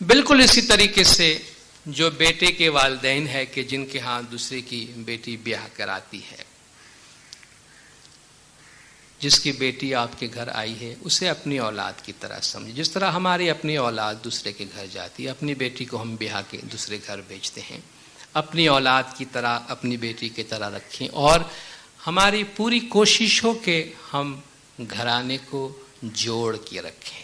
بالکل اسی طریقے سے جو بیٹے کے والدین ہے کہ جن کے ہاں دوسرے کی بیٹی بیاہ کراتی ہے، جس کی بیٹی آپ کے گھر آئی ہے اسے اپنی اولاد کی طرح سمجھے، جس طرح ہماری اپنی اولاد دوسرے کے گھر جاتی ہے، اپنی بیٹی کو ہم بیاہ کے دوسرے گھر بھیجتے ہیں، اپنی اولاد کی طرح اپنی بیٹی کی طرح رکھیں، اور ہماری پوری کوشش ہو کہ ہم گھرانے کو جوڑ کے رکھیں۔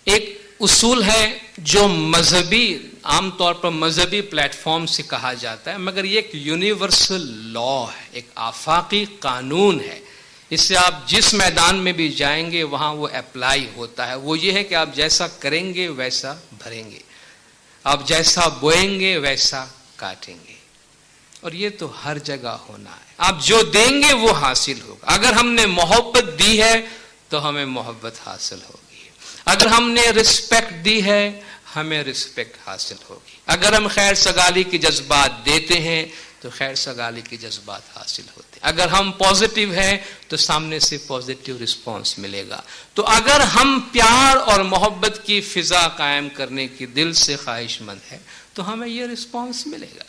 ایک اصول ہے جو مذہبی عام طور پر مذہبی پلیٹ فارم سے کہا جاتا ہے، مگر یہ ایک یونیورسل لا ہے، ایک آفاقی قانون ہے، اس سے آپ جس میدان میں بھی جائیں گے وہاں وہ اپلائی ہوتا ہے۔ وہ یہ ہے کہ آپ جیسا کریں گے ویسا بھریں گے، آپ جیسا بوئیں گے ویسا کاٹیں گے، اور یہ تو ہر جگہ ہونا ہے۔ آپ جو دیں گے وہ حاصل ہوگا۔ اگر ہم نے محبت دی ہے تو ہمیں محبت حاصل ہوگی، اگر ہم نے رسپیکٹ دی ہے ہمیں رسپیکٹ حاصل ہوگی، اگر ہم خیر سگالی کے جذبات دیتے ہیں تو خیر سگالی کے جذبات حاصل ہوتے ہیں، اگر ہم پازیٹیو ہیں تو سامنے سے پازیٹیو رسپانس ملے گا۔ تو اگر ہم پیار اور محبت کی فضا قائم کرنے کی دل سے خواہش مند ہیں تو ہمیں یہ رسپانس ملے گا۔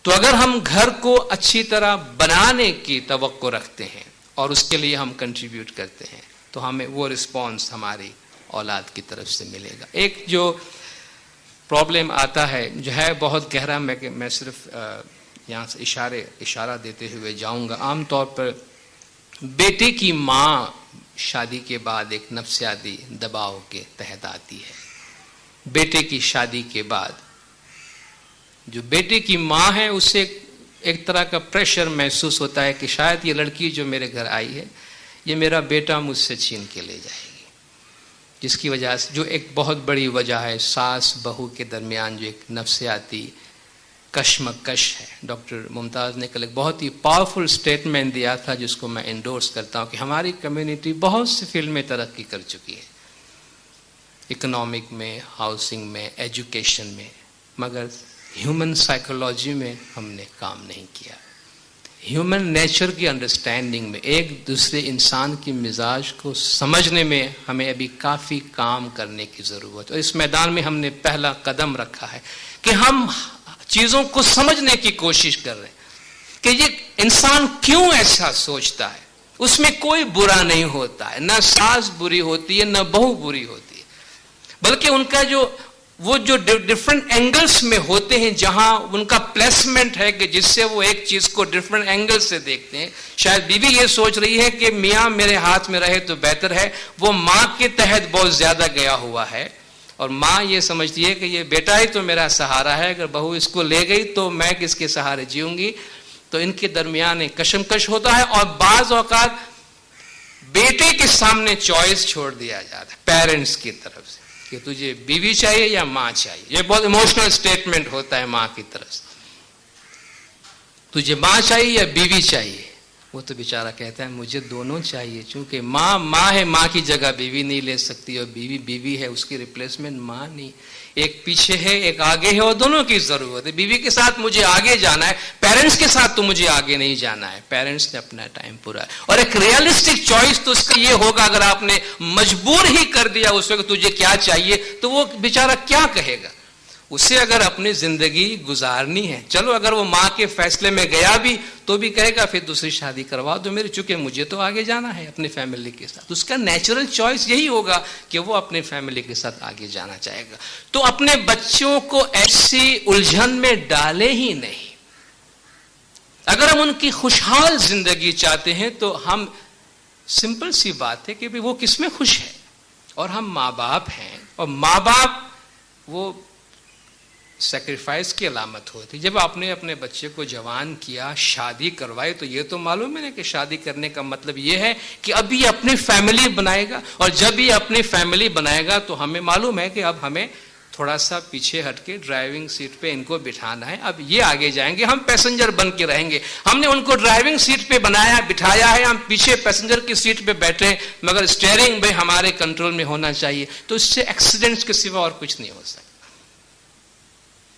تو اگر ہم گھر کو اچھی طرح بنانے کی توقع رکھتے ہیں اور اس کے لیے ہم کنٹریبیوٹ کرتے ہیں تو ہمیں وہ رسپانس ہماری اولاد کی طرف سے ملے گا۔ ایک جو پرابلم آتا ہے جو ہے بہت گہرا، میں صرف یہاں سے اشارہ دیتے ہوئے جاؤں گا۔ عام طور پر بیٹے کی ماں شادی کے بعد ایک نفسیاتی دباؤ کے تحت آتی ہے۔ بیٹے کی شادی کے بعد جو بیٹے کی ماں ہے اسے ایک طرح کا پریشر محسوس ہوتا ہے کہ شاید یہ لڑکی جو میرے گھر آئی ہے یہ میرا بیٹا مجھ سے چھین کے لے جائے گی، جس کی وجہ سے جو ایک بہت بڑی وجہ ہے ساس بہو کے درمیان جو ایک نفسیاتی کشمکش ہے۔ ڈاکٹر ممتاز نے کل ایک بہت ہی پاورفل سٹیٹمنٹ دیا تھا جس کو میں انڈورس کرتا ہوں کہ ہماری کمیونٹی بہت سی فیلڈ میں ترقی کر چکی ہے، اکنامک میں، ہاؤسنگ میں، ایجوکیشن میں، مگر ہیومن سائیکولوجی میں ہم نے کام نہیں کیا۔ ہیومن نیچر کی انڈرسٹینڈنگ میں، ایک دوسرے انسان کی مزاج کو سمجھنے میں ہمیں ابھی کافی کام کرنے کی ضرورت ہے، اور اس میدان میں ہم نے پہلا قدم رکھا ہے کہ ہم چیزوں کو سمجھنے کی کوشش کر رہے ہیں کہ یہ انسان کیوں ایسا سوچتا ہے۔ اس میں کوئی برا نہیں ہوتا ہے، نہ ساس بری ہوتی ہے نہ بہو بری ہوتی ہے، بلکہ ان کا وہ جو ڈفرنٹ اینگلز میں ہوتے ہیں جہاں ان کا پلیسمنٹ ہے کہ جس سے وہ ایک چیز کو ڈفرنٹ اینگل سے دیکھتے ہیں۔ شاید بیوی یہ سوچ رہی ہے کہ میاں میرے ہاتھ میں رہے تو بہتر ہے، وہ ماں کے تحت بہت زیادہ گیا ہوا ہے، اور ماں یہ سمجھتی ہے کہ یہ بیٹا ہی تو میرا سہارا ہے، اگر بہو اس کو لے گئی تو میں کس کے سہارے جیوں گی۔ تو ان کے درمیان ایک کشمکش ہوتا ہے، اور بعض اوقات بیٹے کے سامنے چوائس چھوڑ دیا جاتا ہے پیرنٹس کی طرف سے کہ تجھے بیوی چاہیے یا ماں چاہیے۔ یہ بہت ایموشنل سٹیٹمنٹ ہوتا ہے ماں کی طرف سے، تجھے ماں چاہیے یا بیوی چاہیے؟ وہ تو بیچارہ کہتا ہے مجھے دونوں چاہیے، چونکہ ماں ہے، ماں کی جگہ بیوی نہیں لے سکتی، اور بیوی ہے، اس کی ریپلیسمنٹ ماں نہیں۔ ایک پیچھے ہے ایک آگے ہے، اور دونوں کی ضرورت ہے۔ بیوی کے ساتھ مجھے آگے جانا ہے، پیرنٹس کے ساتھ تو مجھے آگے نہیں جانا ہے، پیرنٹس نے اپنا ٹائم پورا ہے۔ اور ایک ریئلسٹک چوائس تو اس کا یہ ہوگا، اگر آپ نے مجبور ہی کر دیا اس وقت تجھے کیا چاہیے تو وہ بیچارہ کیا کہے گا؟ اسے اگر اپنی زندگی گزارنی ہے، چلو اگر وہ ماں کے فیصلے میں گیا بھی تو بھی کہے گا پھر دوسری شادی کروا دو میری، چونکہ مجھے تو آگے جانا ہے اپنی فیملی کے ساتھ۔ اس کا نیچرل چوائس یہی ہوگا کہ وہ اپنی فیملی کے ساتھ آگے جانا چاہے گا۔ تو اپنے بچوں کو ایسی الجھن میں ڈالے ہی نہیں۔ اگر ہم ان کی خوشحال زندگی چاہتے ہیں تو ہم سمپل سی بات ہے کہ وہ کس میں خوش ہے، اور ہم ماں باپ ہیں، اور ماں باپ وہ سیکریفائس کی علامت ہوتی۔ جب آپ نے اپنے بچے کو جوان کیا، شادی کروائی، تو یہ تو معلوم ہے کہ شادی کرنے کا مطلب یہ ہے کہ اب یہ اپنی فیملی بنائے گا، اور جب یہ اپنی فیملی بنائے گا تو ہمیں معلوم ہے کہ اب ہمیں تھوڑا سا پیچھے ہٹ کے ڈرائیونگ سیٹ پہ ان کو بٹھانا ہے، اب یہ آگے جائیں گے، ہم پیسنجر بن کے رہیں گے۔ ہم نے ان کو ڈرائیونگ سیٹ پہ بٹھایا ہے، ہم پیچھے پیسنجر کی سیٹ پہ بیٹھے، مگر اسٹیئرنگ بھی ہمارے کنٹرول میں ہونا چاہیے، تو اس سے ایکسیڈنٹس کے سوا اور کچھ نہیں ہو سکتا۔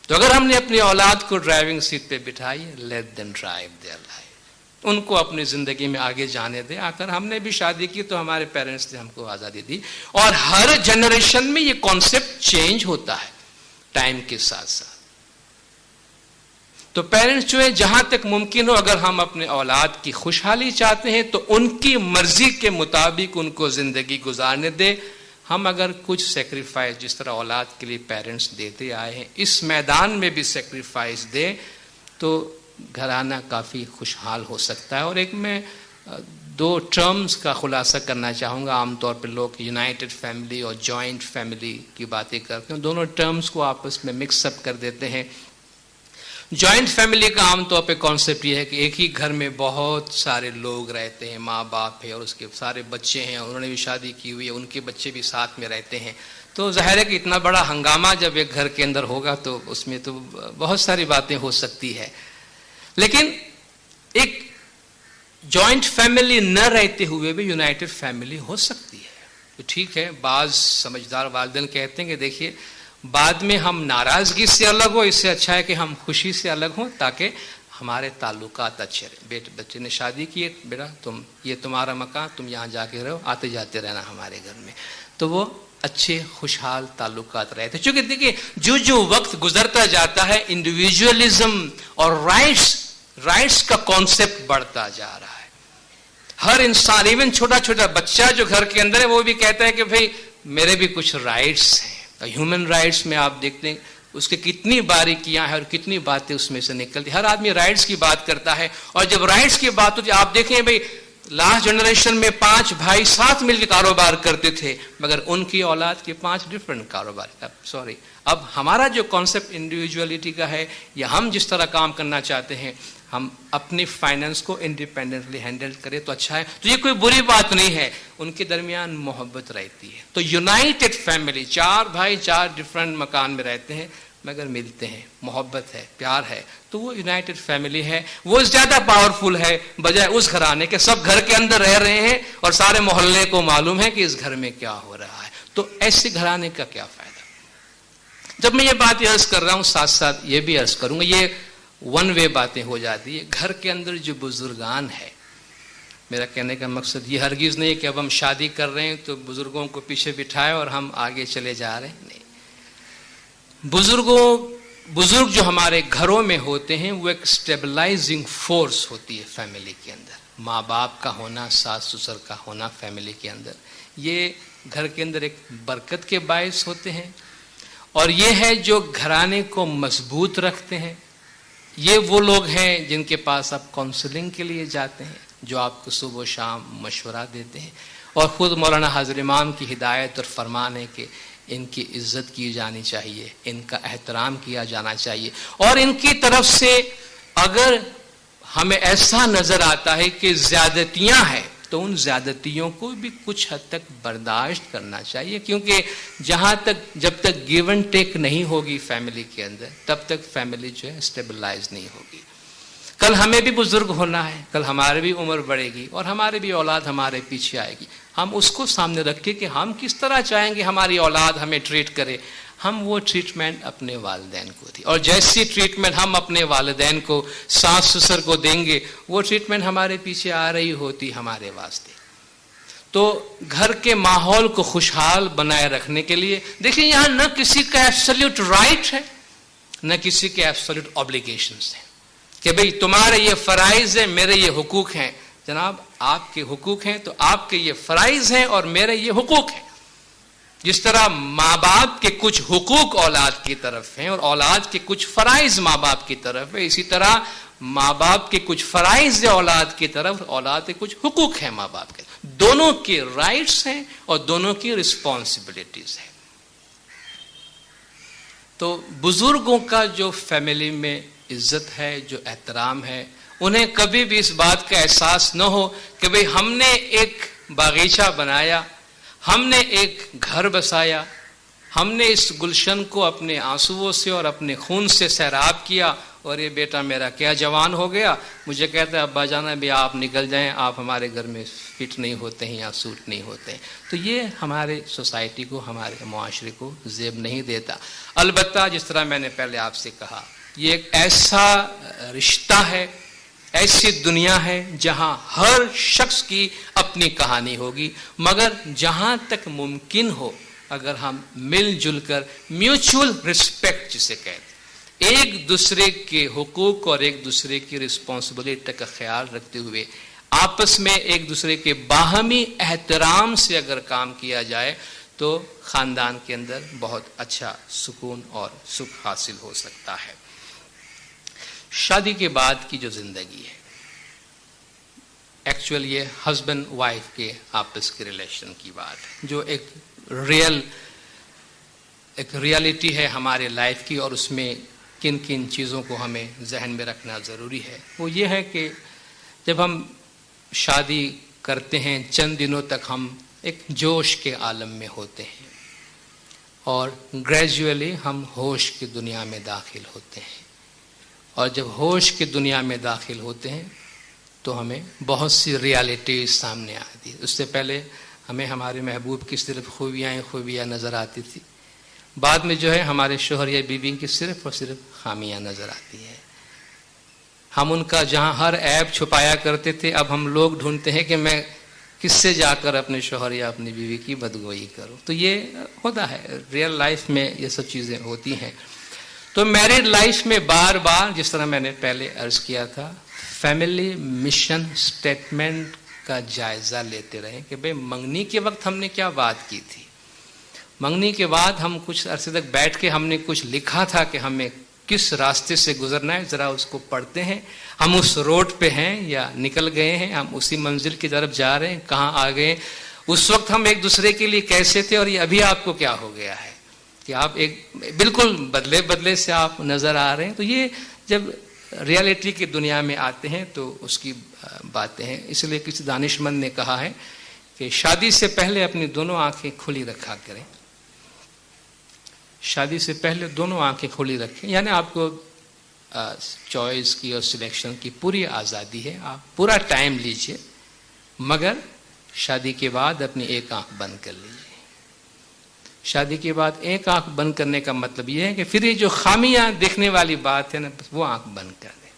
تو اگر ہم نے اپنی اولاد کو ڈرائیونگ سیٹ پہ بٹھائی، let them drive their life, ان کو اپنی زندگی میں آگے جانے دیں. آخر ہم نے بھی شادی کی تو ہمارے پیرنٹس نے ہم کو آزادی دی. اور ہر جنریشن میں یہ کانسیپٹ چینج ہوتا ہے ٹائم کے ساتھ ساتھ. تو پیرنٹس جو ہے جہاں تک ممکن ہو اگر ہم اپنے اولاد کی خوشحالی چاہتے ہیں تو ان کی مرضی کے مطابق ان کو زندگی گزارنے دے. ہم اگر کچھ سیکریفائس جس طرح اولاد کے لیے پیرنٹس دیتے آئے ہیں اس میدان میں بھی سیکریفائس دے تو گھرانہ کافی خوشحال ہو سکتا ہے. اور ایک میں 2 ٹرمز کا خلاصہ کرنا چاہوں گا. عام طور پہ لوگ یونائٹڈ فیملی اور جوائنٹ فیملی کی باتیں کرتے ہیں, دونوں ٹرمز کو آپس میں مکس اپ کر دیتے ہیں. جوائنٹ فیملی کا عام طور پہ کانسیپٹ یہ ہے کہ ایک ہی گھر میں بہت سارے لوگ رہتے ہیں, ماں باپ ہے اور اس کے سارے بچے ہیں, انہوں نے بھی شادی کی ہوئی ہے, ان کے بچے بھی ساتھ میں رہتے ہیں. تو ظاہر ہے کہ اتنا بڑا ہنگامہ جب ایک گھر کے اندر ہوگا تو اس میں تو بہت ساری باتیں ہو سکتی ہے. لیکن ایک جوائنٹ فیملی نہ رہتے ہوئے بھی یونائٹڈ فیملی ہو سکتی ہے. تو ٹھیک ہے, بعض سمجھدار والدین کہتے ہیں کہ دیکھیے بعد میں ہم ناراضگی سے الگ ہو, اس سے اچھا ہے کہ ہم خوشی سے الگ ہوں تاکہ ہمارے تعلقات اچھے رہیں. بچے نے شادی کی, بیٹا یہ تمہارا مکان, تم یہاں جا کے رہو, آتے جاتے رہنا ہمارے گھر میں. تو وہ اچھے خوشحال تعلقات رہتے. چونکہ دیکھیے جو وقت گزرتا جاتا ہے انڈیویجولزم اور رائٹس کا کانسیپٹ بڑھتا جا رہا ہے. ہر انسان, ایون چھوٹا چھوٹا بچہ جو گھر کے اندر ہے وہ بھی کہتا ہے کہ بھئی میرے بھی کچھ رائٹس ہیں. ہیومن رائٹس میں آپ دیکھتے ہیں اس کے کتنی باریکیاں ہیں اور کتنی باتیں اس میں سے نکلتی. ہر آدمی رائٹس کی بات کرتا ہے, اور جب رائٹس کی بات ہوتی ہے آپ دیکھیں بھئی لاسٹ جنریشن میں 5 بھائی ساتھ مل کے کاروبار کرتے تھے مگر ان کی اولاد کے 5 ڈفرنٹ کاروبار. اب ہمارا جو کانسیپٹ انڈیویجولیٹی کا ہے یا ہم جس طرح کام کرنا چاہتے ہیں ہم اپنی فائننس کو انڈیپینڈنٹلی ہینڈل کریں تو اچھا ہے. تو یہ کوئی بری بات نہیں ہے, ان کے درمیان محبت رہتی ہے. تو یونائٹڈ فیملی 4 بھائی 4 ڈفرنٹ مکان میں رہتے ہیں مگر ملتے ہیں, محبت ہے, پیار ہے, تو وہ یونائٹڈ فیملی ہے. وہ زیادہ پاورفل ہے بجائے اس گھرانے کے سب گھر کے اندر رہ رہے ہیں اور سارے محلے کو معلوم ہے کہ اس گھر میں کیا ہو رہا ہے. تو ایسے گھرانے کا کیا فائدہ. جب میں یہ بات عرض کر رہا ہوں ساتھ ساتھ یہ بھی عرض کروں گا, یہ ون وے باتیں ہو جاتی ہے. گھر کے اندر جو بزرگان ہے, میرا کہنے کا مقصد یہ ہرگز نہیں کہ اب ہم شادی کر رہے ہیں تو بزرگوں کو پیچھے بٹھائے اور ہم آگے چلے جا رہے ہیں. نہیں, بزرگ جو ہمارے گھروں میں ہوتے ہیں وہ ایک سٹیبلائزنگ فورس ہوتی ہے فیملی کے اندر. ماں باپ کا ہونا, ساس سسر کا ہونا فیملی کے اندر, یہ گھر کے اندر ایک برکت کے باعث ہوتے ہیں. اور یہ ہے جو گھرانے کو مضبوط رکھتے ہیں. یہ وہ لوگ ہیں جن کے پاس آپ کاؤنسلنگ کے لیے جاتے ہیں, جو آپ کو صبح و شام مشورہ دیتے ہیں. اور خود مولانا حاضر امام کی ہدایت اور فرمان ہے کہ ان کی عزت کی جانی چاہیے, ان کا احترام کیا جانا چاہیے. اور ان کی طرف سے اگر ہمیں ایسا نظر آتا ہے کہ زیادتیاں ہیں تو ان زیادتیوں کو بھی کچھ حد تک برداشت کرنا چاہیے. کیونکہ جب تک گیو اینڈ ٹیک نہیں ہوگی فیملی کے اندر تب تک فیملی جو ہے اسٹیبلائز نہیں ہوگی. کل ہمیں بھی بزرگ ہونا ہے, کل ہماری بھی عمر بڑھے گی اور ہماری بھی اولاد ہمارے پیچھے آئے گی. ہم اس کو سامنے رکھیں کہ ہم کس طرح چاہیں گے ہماری اولاد ہمیں ٹریٹ کرے. ہم وہ ٹریٹمنٹ اپنے والدین کو دیں, اور جیسی ٹریٹمنٹ ہم اپنے والدین کو, ساس سسر کو دیں گے وہ ٹریٹمنٹ ہمارے پیچھے آ رہی ہوتی ہمارے واسطے. تو گھر کے ماحول کو خوشحال بنائے رکھنے کے لیے دیکھیں یہاں نہ کسی کا ایبسلیوٹ رائٹ ہے نہ کسی کے ایبسلیوٹ اوبلیگیشنز ہیں کہ بھئی تمہارے یہ فرائض ہیں میرے یہ حقوق ہیں. جناب آپ کے حقوق ہیں تو آپ کے یہ فرائض ہیں اور میرے یہ حقوق ہیں. جس طرح ماں باپ کے کچھ حقوق اولاد کی طرف ہیں اور اولاد کے کچھ فرائض ماں باپ کی طرف ہے, اسی طرح ماں باپ کے کچھ فرائض اولاد کی طرف, اولاد کے کچھ حقوق ہیں ماں باپ کے. دونوں کے رائٹس ہیں اور دونوں کی رسپانسبلٹیز ہیں. تو بزرگوں کا جو فیملی میں عزت ہے, جو احترام ہے, انہیں کبھی بھی اس بات کا احساس نہ ہو کہ بھئی ہم نے ایک باغیچہ بنایا, ہم نے ایک گھر بسایا, ہم نے اس گلشن کو اپنے آنسوؤں سے اور اپنے خون سے سیراب کیا اور یہ بیٹا میرا کیا جوان ہو گیا, مجھے کہتا ہے ابا جانا بھی آپ نکل جائیں, آپ ہمارے گھر میں فٹ نہیں ہوتے ہیں یا سوٹ نہیں ہوتے ہیں. تو یہ ہمارے سوسائٹی کو, ہمارے معاشرے کو زیب نہیں دیتا. البتہ جس طرح میں نے پہلے آپ سے کہا یہ ایک ایسا رشتہ ہے ایسی دنیا ہے جہاں ہر شخص کی اپنی کہانی ہوگی، مگر جہاں تک ممکن ہو اگر ہم مل جل کر میوچول رسپیکٹ جسے کہتے ہیں، ایک دوسرے کے حقوق اور ایک دوسرے کی رسپانسبلٹی کا خیال رکھتے ہوئے آپس میں ایک دوسرے کے باہمی احترام سے اگر کام کیا جائے تو خاندان کے اندر بہت اچھا سکون اور سکھ حاصل ہو سکتا ہے۔ شادی کے بعد کی جو زندگی ہے، ایکچوئل یہ ہسبینڈ وائف کے آپس کے ریلیشن کی بات ہے، جو ایک ریالٹی ہے ہمارے لائف کی، اور اس میں کن کن چیزوں کو ہمیں ذہن میں رکھنا ضروری ہے۔ وہ یہ ہے کہ جب ہم شادی کرتے ہیں چند دنوں تک ہم ایک جوش کے عالم میں ہوتے ہیں، اور گریجولی ہم ہوش کی دنیا میں داخل ہوتے ہیں، اور جب ہوش کی دنیا میں داخل ہوتے ہیں تو ہمیں بہت سی ریالٹیز سامنے آتی ہے۔ اس سے پہلے ہمیں ہمارے محبوب کی صرف خوبیاں نظر آتی تھی، بعد میں جو ہے ہمارے شوہر یا بیوی کی صرف اور صرف خامیاں نظر آتی ہیں۔ ہم ان کا جہاں ہر عیب چھپایا کرتے تھے، اب ہم لوگ ڈھونڈتے ہیں کہ میں کس سے جا کر اپنے شوہر یا اپنی بیوی کی بدگوئی کروں۔ تو یہ ہوتا ہے، ریئل لائف میں یہ سب چیزیں ہوتی ہیں۔ تو میرڈ لائف میں بار بار جس طرح میں نے پہلے عرض کیا تھا، فیملی مشن سٹیٹمنٹ کا جائزہ لیتے رہیں کہ بھئی منگنی کے وقت ہم نے کیا بات کی تھی، منگنی کے بعد ہم کچھ عرصے تک بیٹھ کے ہم نے کچھ لکھا تھا کہ ہمیں کس راستے سے گزرنا ہے، ذرا اس کو پڑھتے ہیں، ہم اس روڈ پہ ہیں یا نکل گئے ہیں، ہم اسی منزل کی طرف جا رہے ہیں، کہاں آ گئے، اس وقت ہم ایک دوسرے کے لیے کیسے تھے، اور یہ ابھی آپ کو کیا ہو گیا ہے کہ آپ ایک بالکل بدلے سے آپ نظر آ رہے ہیں۔ تو یہ جب ریالٹی کی دنیا میں آتے ہیں تو اس کی باتیں ہیں۔ اس لیے کسی دانش مند نے کہا ہے کہ شادی سے پہلے اپنی دونوں آنکھیں کھلی رکھا کریں، شادی سے پہلے دونوں آنکھیں کھلی رکھیں، یعنی آپ کو چوائس کی اور سلیکشن کی پوری آزادی ہے، آپ پورا ٹائم لیجئے، مگر شادی کے بعد اپنی ایک آنکھ بند کر لیجئے۔ شادی کے بعد ایک آنکھ بند کرنے کا مطلب یہ ہے کہ پھر یہ جو خامیاں دیکھنے والی بات ہے نا، وہ آنکھ بند کر دیں،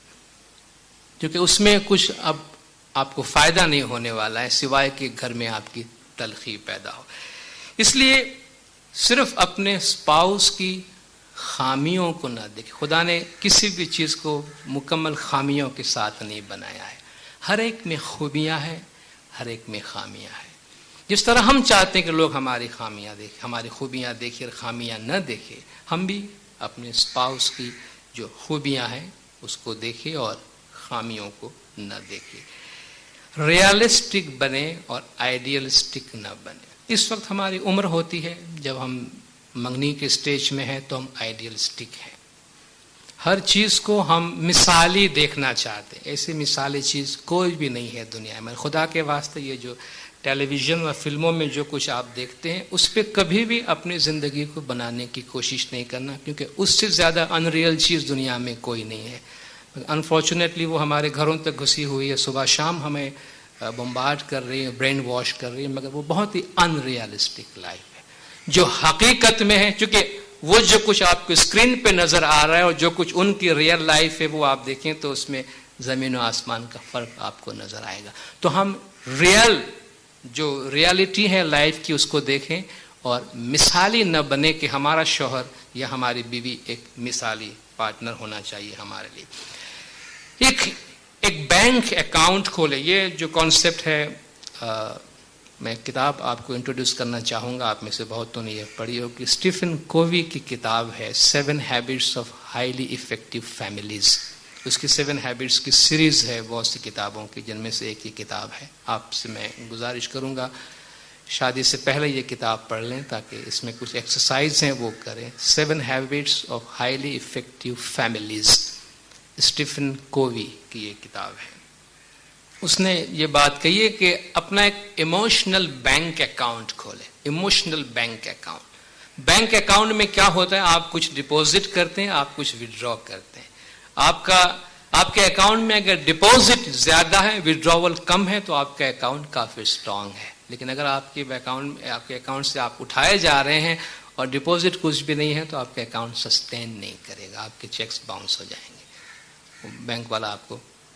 کیونکہ اس میں کچھ اب آپ کو فائدہ نہیں ہونے والا ہے سوائے کہ گھر میں آپ کی تلخی پیدا ہو۔ اس لیے صرف اپنے اسپاؤس کی خامیوں کو نہ دیکھیں۔ خدا نے کسی بھی چیز کو مکمل خامیوں کے ساتھ نہیں بنایا ہے، ہر ایک میں خوبیاں ہیں، ہر ایک میں خامیاں ہیں۔ جس طرح ہم چاہتے ہیں کہ لوگ ہماری خامیاں دیکھیں، ہماری خوبیاں دیکھیں اور خامیاں نہ دیکھیں، ہم بھی اپنے اسپاؤس کی جو خوبیاں ہیں اس کو دیکھیں اور خامیوں کو نہ دیکھیں۔ ریالسٹک بنے اور آئیڈیلسٹک نہ بنے۔ اس وقت ہماری عمر ہوتی ہے جب ہم منگنی کے سٹیج میں ہیں تو ہم آئیڈیلسٹک ہیں، ہر چیز کو ہم مثالی دیکھنا چاہتے ہیں۔ ایسی مثالی چیز کوئی بھی نہیں ہے دنیا میں۔ خدا کے واسطے یہ جو ٹیلی ویژن اور فلموں میں جو کچھ آپ دیکھتے ہیں اس پہ کبھی بھی اپنی زندگی کو بنانے کی کوشش نہیں کرنا، کیونکہ اس سے زیادہ ان ریئل چیز دنیا میں کوئی نہیں ہے۔ انفارچونیٹلی وہ ہمارے گھروں تک گھسی ہوئی ہے، صبح شام ہمیں بمبارڈ کر رہی ہے، برین واش کر رہی ہے، مگر وہ بہت ہی ان ریئلسٹک لائف ہے۔ جو حقیقت میں ہے، چونکہ وہ جو کچھ آپ کو اسکرین پہ نظر آ رہا ہے اور جو کچھ ان کی ریئل لائف ہے وہ آپ دیکھیں تو اس میں زمین و آسمان کا فرق آپ کو نظر آئے گا۔ تو ہم جو ریالٹی ہے لائف کی اس کو دیکھیں اور مثالی نہ بنے کہ ہمارا شوہر یا ہماری بیوی ایک مثالی پارٹنر ہونا چاہیے ہمارے لیے۔ ایک بینک اکاؤنٹ کھولے، یہ جو کانسیپٹ ہے میں کتاب آپ کو انٹروڈیوس کرنا چاہوں گا، آپ میں سے بہتوں نے یہ پڑھی ہوگی، اسٹیفن کووی کی کتاب ہے 7 habits of highly effective families. اس کی 7 ہیبٹس کی سیریز ہے بہت سی کتابوں کی، جن میں سے ایک یہ کتاب ہے۔ آپ سے میں گزارش کروں گا شادی سے پہلے یہ کتاب پڑھ لیں تاکہ اس میں کچھ ایکسرسائز ہیں وہ کریں۔ 7 habits of highly effective families, Stephen Covey کی یہ کتاب ہے۔ اس نے یہ بات کہی ہے کہ اپنا ایک ایموشنل بینک اکاؤنٹ کھولے، emotional bank account. Bank account میں کیا ہوتا ہے، آپ کچھ ڈپوزٹ کرتے ہیں، آپ کچھ وڈرا کرتے ہیں۔ آپ کے اکاؤنٹ میں اگر ڈپوزٹ زیادہ ہے، وڈراول کم ہے، تو آپ کا اکاؤنٹ کافی اسٹرانگ ہے۔ لیکن اگر آپ کے اکاؤنٹ سے آپ اٹھائے جا رہے ہیں اور ڈپوزٹ کچھ بھی نہیں ہے تو آپ کا اکاؤنٹ سسٹین نہیں کرے گا، آپ کے چیکس باؤنس ہو جائیں گے، بینک والا آپ کو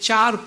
4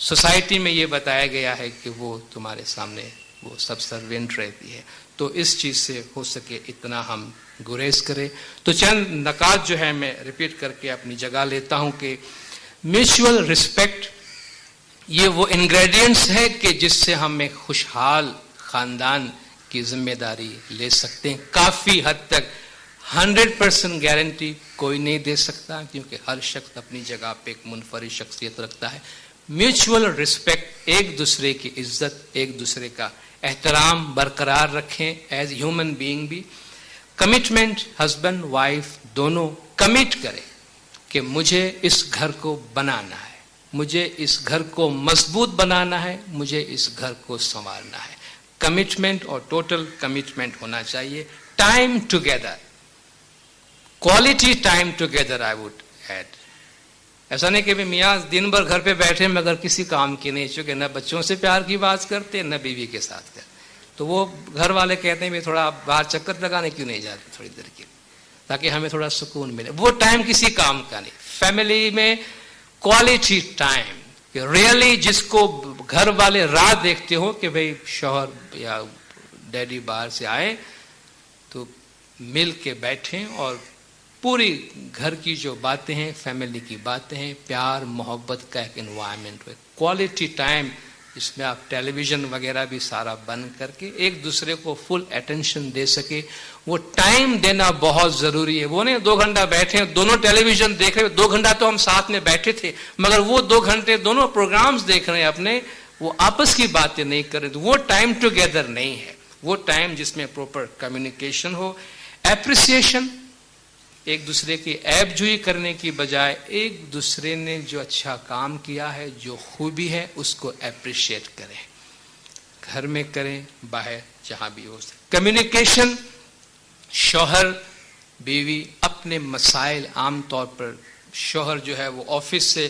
سوسائٹی میں یہ بتایا گیا ہے کہ وہ تمہارے سامنے وہ سب سروینٹ رہتی ہے. تو اس چیز سے ہو سکے اتنا ہم گریز کریں. تو چند نکات جو ہے میں ریپیٹ کر کے اپنی جگہ لیتا ہوں کہ میوچول رسپیکٹ یہ وہ انگریڈینٹس ہے کہ جس سے ہم ایک خوشحال خاندان کی ذمہ داری لے سکتے ہیں. کافی حد تک 100% گارنٹی کوئی نہیں دے سکتا کیونکہ ہر شخص اپنی جگہ پہ ایک منفرد شخصیت رکھتا ہے. میوچول رسپیکٹ، ایک دوسرے کی عزت، ایک دوسرے کا احترام برقرار رکھیں ایز ہیومن بینگ بھی. کمٹمنٹ، ہسبینڈ وائف دونوں کمٹ کریں کہ مجھے اس گھر کو بنانا ہے، مجھے اس گھر کو مضبوط بنانا ہے، مجھے اس گھر کو سنوارنا ہے. کمٹمنٹ اور ٹوٹل کمٹمنٹ ہونا چاہیے. Time together, quality time together I would add. ایسا نہیں کہ میاں دن بھر گھر پہ بیٹھے مگر کسی کام کی نہیں، چونکہ نہ بچوں سے پیار کی بات کرتے نہ بیوی کے ساتھ کرتے. تو وہ گھر والے کہتے ہیں تھوڑا باہر چکر لگانے کیوں نہیں جاتے تھوڑی دیر کے، تاکہ ہمیں تھوڑا سکون ملے. وہ ٹائم کسی کام کا نہیں. فیملی میں کوالٹی ٹائم، کہ ریئلی جس کو گھر والے راہ دیکھتے ہو کہ بھئی شوہر یا ڈیڈی باہر سے آئے تو مل کے بیٹھیں اور پوری گھر کی جو باتیں ہیں، فیملی کی باتیں ہیں، پیار محبت کا ایک انوائرمنٹ ہو. کوالٹی ٹائم جس میں آپ ٹیلی ویژن وغیرہ بھی سارا بند کر کے ایک دوسرے کو فل اٹینشن دے سکے. وہ ٹائم دینا بہت ضروری ہے. وہ نہیں 2 گھنٹہ بیٹھے دونوں ٹیلی ویژن دیکھ رہے، 2 گھنٹہ تو ہم ساتھ میں بیٹھے تھے مگر وہ 2 گھنٹے دونوں پروگرامز دیکھ رہے ہیں اپنے، وہ آپس کی باتیں نہیں کر رہے. تو وہ ٹائم ٹوگیدر نہیں ہے. وہ ٹائم جس میں پراپر کمیونیکیشن ہو، اپریسیشن، ایک دوسرے کی عیب جوئی کرنے کی بجائے ایک دوسرے نے جو اچھا کام کیا ہے، جو خوبی ہے اس کو اپریشیٹ کریں. گھر میں کریں، باہر جہاں بھی ہو سکے. کمیونیکیشن، شوہر بیوی اپنے مسائل، عام طور پر شوہر جو ہے وہ آفس سے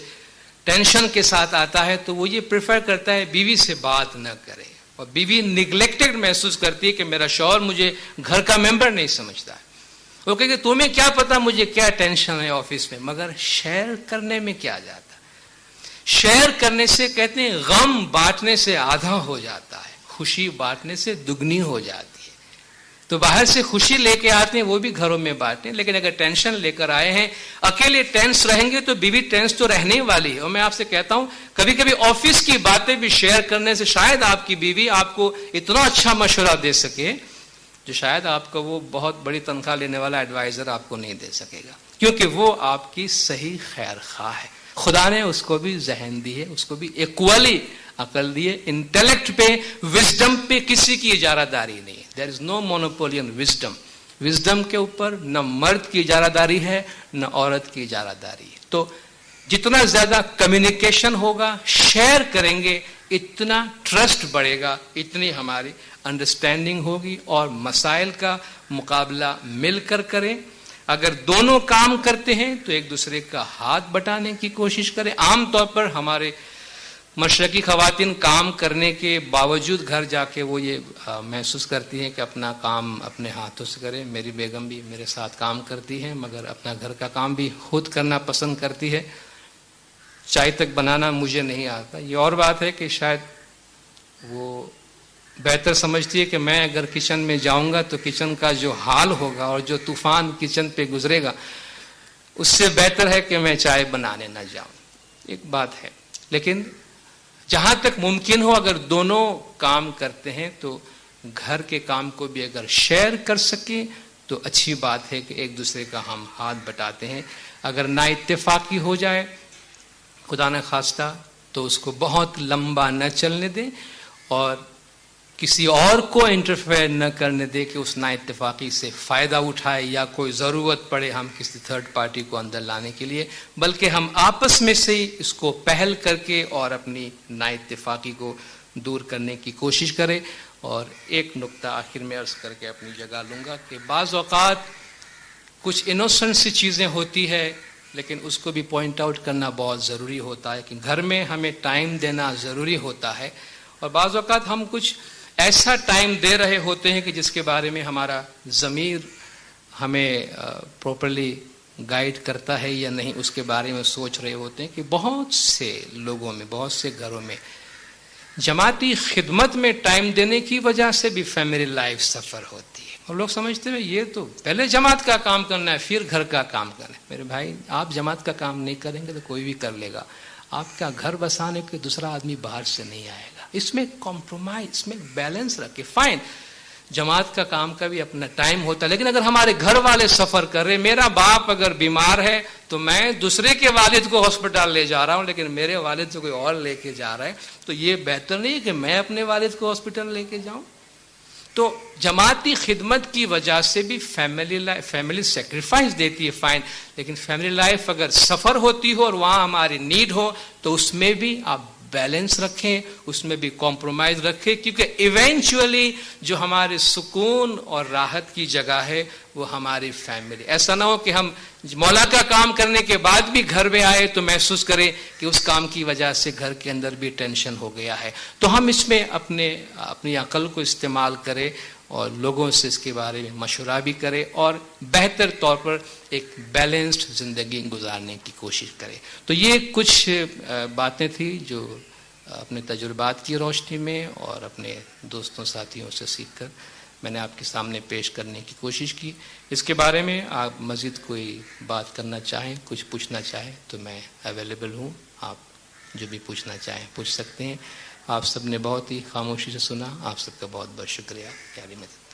ٹینشن کے ساتھ آتا ہے تو وہ یہ پریفر کرتا ہے بیوی سے بات نہ کرے، اور بیوی نیگلیکٹڈ محسوس کرتی ہے کہ میرا شوہر مجھے گھر کا ممبر نہیں سمجھتا ہے. وہ کہے کہ تمہیں کیا پتا مجھے کیا ٹینشن ہے آفس میں. مگر شیئر کرنے میں کیا جاتا ہے؟ شیئر کرنے سے کہتے ہیں غم بانٹنے سے آدھا ہو جاتا ہے، خوشی بانٹنے سے دگنی ہو جاتی ہے. تو باہر سے خوشی لے کے آتے ہیں وہ بھی گھروں میں بانٹیں، لیکن اگر ٹینشن لے کر آئے ہیں، اکیلے ٹینس رہیں گے تو بیوی ٹینس تو رہنے والی ہے. اور میں آپ سے کہتا ہوں کبھی کبھی آفس کی باتیں بھی شیئر کرنے سے شاید آپ کی بیوی آپ کو اتنا اچھا مشورہ دے سکے جو شاید آپ کو وہ بہت بڑی تنخواہ لینے والا ایڈوائزر آپ کو نہیں دے سکے گا، کیونکہ وہ آپ کی صحیح خیر خواہ ہے. خدا نے اس کو بھی ذہن دی ہے، اس کو بھی ایکولی عقل دی ہے. انٹیلیکٹ پہ، وزڈم پہ کسی کی اجارہ داری نہیں ہے. دیر از نو مونوپولی آن وزڈم. وزڈم کے اوپر نہ مرد کی اجارہ داری ہے نہ عورت کی اجارہ داری ہے. تو جتنا زیادہ کمیونیکیشن ہوگا، شیئر کریں گے، اتنا ٹرسٹ بڑھے گا، اتنی ہماری انڈرسٹینڈنگ ہوگی. اور مسائل کا مقابلہ مل کر کریں. اگر دونوں کام کرتے ہیں تو ایک دوسرے کا ہاتھ بٹانے کی کوشش کریں. عام طور پر ہمارے مشرقی خواتین کام کرنے کے باوجود گھر جا کے وہ یہ محسوس کرتی ہیں کہ اپنا کام اپنے ہاتھوں سے کریں. میری بیگم بھی میرے ساتھ کام کرتی ہے مگر اپنا گھر کا کام بھی خود کرنا پسند کرتی ہے. چائے تک بنانا مجھے نہیں آتا. یہ اور بات ہے کہ شاید وہ بہتر سمجھتی ہے کہ میں اگر کچن میں جاؤں گا تو کچن کا جو حال ہوگا اور جو طوفان کچن پہ گزرے گا اس سے بہتر ہے کہ میں چائے بنانے نہ جاؤں. ایک بات ہے. لیکن جہاں تک ممکن ہو اگر دونوں کام کرتے ہیں تو گھر کے کام کو بھی اگر شیئر کر سکیں تو اچھی بات ہے کہ ایک دوسرے کا ہم ہاتھ بٹاتے ہیں. اگر نا اتفاقی ہو جائے خدا نہ خواستہ تو اس کو بہت لمبا نہ چلنے دیں اور کسی اور کو انٹرفیئر نہ کرنے دے کہ اس نا اتفاقی سے فائدہ اٹھائے یا کوئی ضرورت پڑے ہم کسی تھرڈ پارٹی کو اندر لانے کے لیے، بلکہ ہم آپس میں سے ہی اس کو پہل کر کے اور اپنی نا اتفاقی کو دور کرنے کی کوشش کریں. اور ایک نقطہ آخر میں عرض کر کے اپنی جگہ لوں گا کہ بعض اوقات کچھ انوسنٹ سی چیزیں ہوتی ہے لیکن اس کو بھی پوائنٹ آؤٹ کرنا بہت ضروری ہوتا ہے کہ گھر میں ہمیں ٹائم دینا ضروری ہوتا ہے. اور بعض اوقات ہم کچھ ایسا ٹائم دے رہے ہوتے ہیں کہ جس کے بارے میں ہمارا ضمیر ہمیں پراپرلی گائیڈ کرتا ہے یا نہیں اس کے بارے میں سوچ رہے ہوتے ہیں کہ بہت سے لوگوں میں، بہت سے گھروں میں جماعتی خدمت میں ٹائم دینے کی وجہ سے بھی فیملی لائف سفر ہوتی ہے، اور لوگ سمجھتے ہیں یہ تو پہلے جماعت کا کام کرنا ہے پھر گھر کا کام کرنا ہے۔ میرے بھائی، آپ جماعت کا کام نہیں کریں گے تو کوئی بھی کر لے گا، آپ کا گھر بسانے کے دوسرا آدمی باہر سے نہیں آئے گا۔ اس میں کمپرومائز، اس میں بیلنس رکھے۔ فائن، جماعت کا کام کا بھی اپنا ٹائم ہوتا ہے، لیکن اگر ہمارے گھر والے سفر کر رہے، میرا باپ اگر بیمار ہے تو میں دوسرے کے والد کو ہاسپٹل لے جا رہا ہوں، لیکن میرے والد سے کوئی اور لے کے جا رہا ہے، تو یہ بہتر نہیں کہ میں اپنے والد کو ہاسپٹل لے کے جاؤں۔ تو جماعتی خدمت کی وجہ سے بھی فیملی سیکریفائس دیتی ہے، فائن، لیکن فیملی لائف اگر سفر ہوتی ہو اور وہاں ہماری نیڈ ہو تو اس میں بھی آپ بیلنس رکھیں، اس میں بھی کمپرومائز رکھیں، کیونکہ ایونچولی جو ہمارے سکون اور راحت کی جگہ ہے وہ ہماری فیملی۔ ایسا نہ ہو کہ ہم مولا کا کام کرنے کے بعد بھی گھر میں آئے تو محسوس کریں کہ اس کام کی وجہ سے گھر کے اندر بھی ٹینشن ہو گیا ہے۔ تو ہم اس میں اپنی عقل کو استعمال کریں اور لوگوں سے اس کے بارے میں مشورہ بھی کریں اور بہتر طور پر ایک بیلنسڈ زندگی گزارنے کی کوشش کریں۔ تو یہ کچھ باتیں تھیں جو اپنے تجربات کی روشنی میں اور اپنے دوستوں ساتھیوں سے سیکھ کر میں نے آپ کے سامنے پیش کرنے کی کوشش کی۔ اس کے بارے میں آپ مزید کوئی بات کرنا چاہیں، کچھ پوچھنا چاہیں تو میں اویلیبل ہوں، آپ جو بھی پوچھنا چاہیں پوچھ سکتے ہیں۔ آپ سب نے بہت ہی خاموشی سے سنا، آپ سب کا بہت بہت شکریہ۔ پیاری مدد